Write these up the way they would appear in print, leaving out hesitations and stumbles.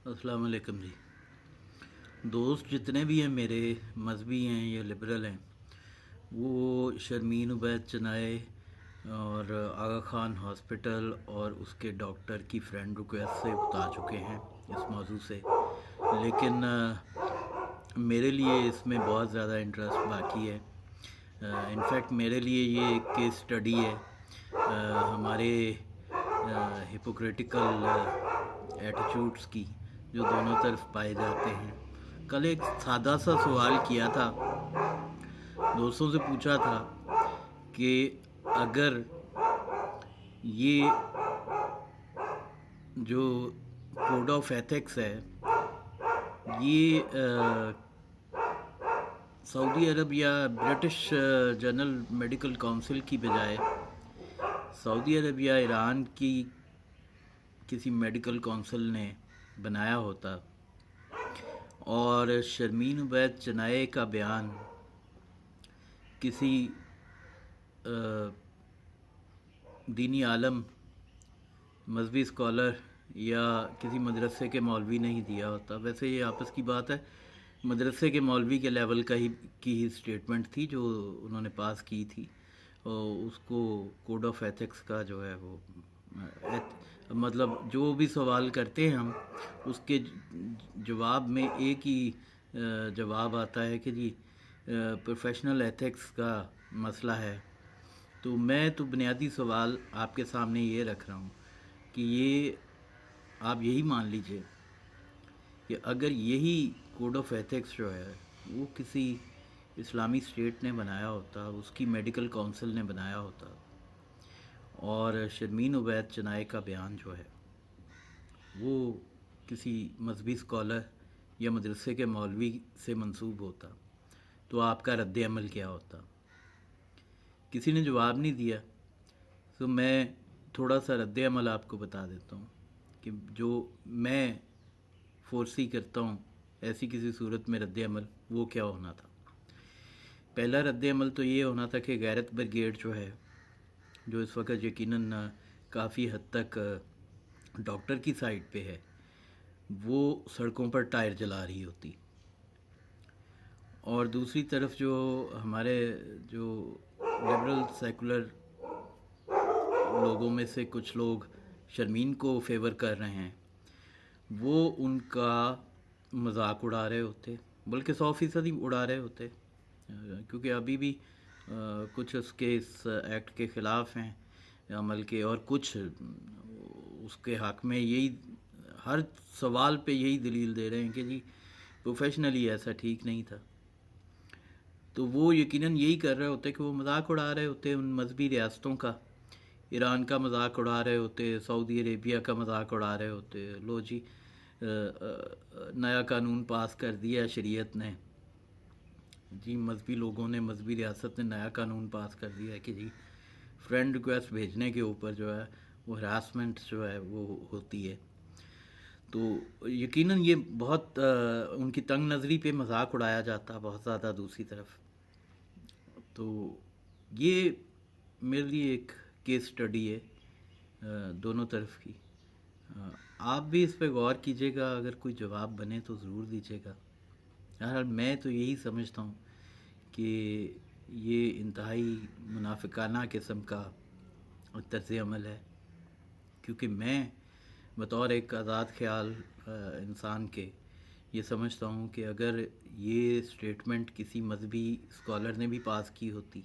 अस्सलाम वालेकुम जी। दोस्त जितने भी हैं मेरे, मजहबी हैं या लिबरल हैं, वो शर्मीन उबैद चनाए और आगा खान हॉस्पिटल और उसके डॉक्टर की फ्रेंड रिक्वेस्ट से उकता चुके हैं इस मौजू से। लेकिन मेरे लिए इसमें बहुत ज़्यादा इंटरेस्ट बाकी है। इनफैक्ट मेरे लिए ये एक केस स्टडी है हमारे हिपोक्रेटिकल एटीट्यूड्स की, जो दोनों तरफ पाए जाते हैं। कल एक सादा सा सवाल किया था, दोस्तों से पूछा था कि अगर ये जो कोड ऑफ एथिक्स है ये सऊदी अरब या ब्रिटिश जनरल मेडिकल काउंसिल की बजाय सऊदी अरब या ईरान की किसी मेडिकल काउंसिल ने बनाया होता और शर्मीन उबैद चनाए का बयान किसी दीनी आलम, मजहबी स्कॉलर या किसी मदरसे के मौलवी नहीं दिया होता। वैसे ये आपस की बात है, मदरसे के मौलवी के लेवल की ही स्टेटमेंट थी जो उन्होंने पास की थी, और उसको कोड ऑफ एथिक्स का जो है वो मतलब जो भी सवाल करते हैं हम, उसके जवाब में एक ही जवाब आता है कि जी प्रोफेशनल एथिक्स का मसला है। तो मैं तो बुनियादी सवाल आपके सामने ये रख रहा हूँ कि ये आप यही मान लीजिए कि अगर यही कोड ऑफ एथिक्स जो है वो किसी इस्लामी स्टेट ने बनाया होता, उसकी मेडिकल काउंसिल ने बनाया होता, और शर्मीन उबैद चनाए का बयान जो है वो किसी मजहबी स्कॉलर या मदरसे के मौलवी से मंसूब होता, तो आपका रद्द अमल क्या होता? किसी ने जवाब नहीं दिया, तो मैं थोड़ा सा रद्द अमल आपको बता देता हूँ कि जो मैं फोर्सी करता हूँ ऐसी किसी सूरत में रद्द अमल वो क्या होना था। पहला रद्द अमल तो ये होना था कि गैरत ब्रिगेड जो है, जो इस वक्त यकीनन काफ़ी हद तक डॉक्टर की साइड पे है, वो सड़कों पर टायर जला रही होती, और दूसरी तरफ जो हमारे जो लिबरल सेकुलर लोगों में से कुछ लोग शर्मीन को फेवर कर रहे हैं, वो उनका मजाक उड़ा रहे होते, बल्कि 100% ही उड़ा रहे होते, क्योंकि अभी भी कुछ उसके इस एक्ट के ख़िलाफ़ हैं अमल के, और कुछ उसके हक़ में यही हर सवाल पे यही दलील दे रहे हैं कि जी प्रोफेशनली ऐसा ठीक नहीं था। तो वो यकीनन यही कर रहे होते कि वो मजाक उड़ा रहे होते उन मजहबी रियासतों का, ईरान का मजाक उड़ा रहे होते, सऊदी अरेबिया का मजाक उड़ा रहे होते। लो जी नया कानून पास कर दिया शरीयत ने, जी मजहबी लोगों ने, मजहबी रियासत ने नया कानून पास कर दिया है कि जी फ्रेंड रिक्वेस्ट भेजने के ऊपर जो है वो हरासमेंट जो है वो होती है। तो यकीनन ये बहुत उनकी तंग नज़री पे मजाक उड़ाया जाता बहुत ज़्यादा दूसरी तरफ। तो ये मेरे लिए एक केस स्टडी है दोनों तरफ की। आप भी इस पे गौर कीजिएगा, अगर कोई जवाब बने तो ज़रूर दीजिएगा। बहरहाल मैं तो यही समझता हूँ कि ये इंतहाई मुनाफिकाना किस्म का तर्ज़ अमल है, क्योंकि मैं बतौर एक आज़ाद ख्याल इंसान के ये समझता हूँ कि अगर ये स्टेटमेंट किसी मजहबी स्कॉलर ने भी पास की होती,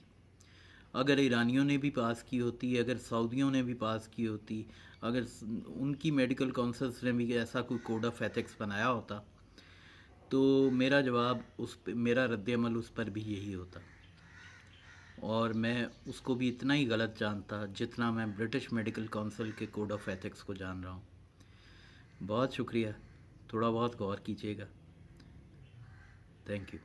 अगर ईरानियों ने भी पास की होती, अगर सऊदियों ने भी पास की होती, अगर उनकी मेडिकल काउंसिल्स ने भी ऐसा कोई कोड ऑफ एथिक्स बनाया होता, तो मेरा जवाब मेरा रद्द अमल उस पर भी यही होता, और मैं उसको भी इतना ही गलत जानता जितना मैं ब्रिटिश मेडिकल काउंसिल के कोड ऑफ एथिक्स को जान रहा हूँ। बहुत शुक्रिया, थोड़ा बहुत गौर कीजिएगा। Thank you.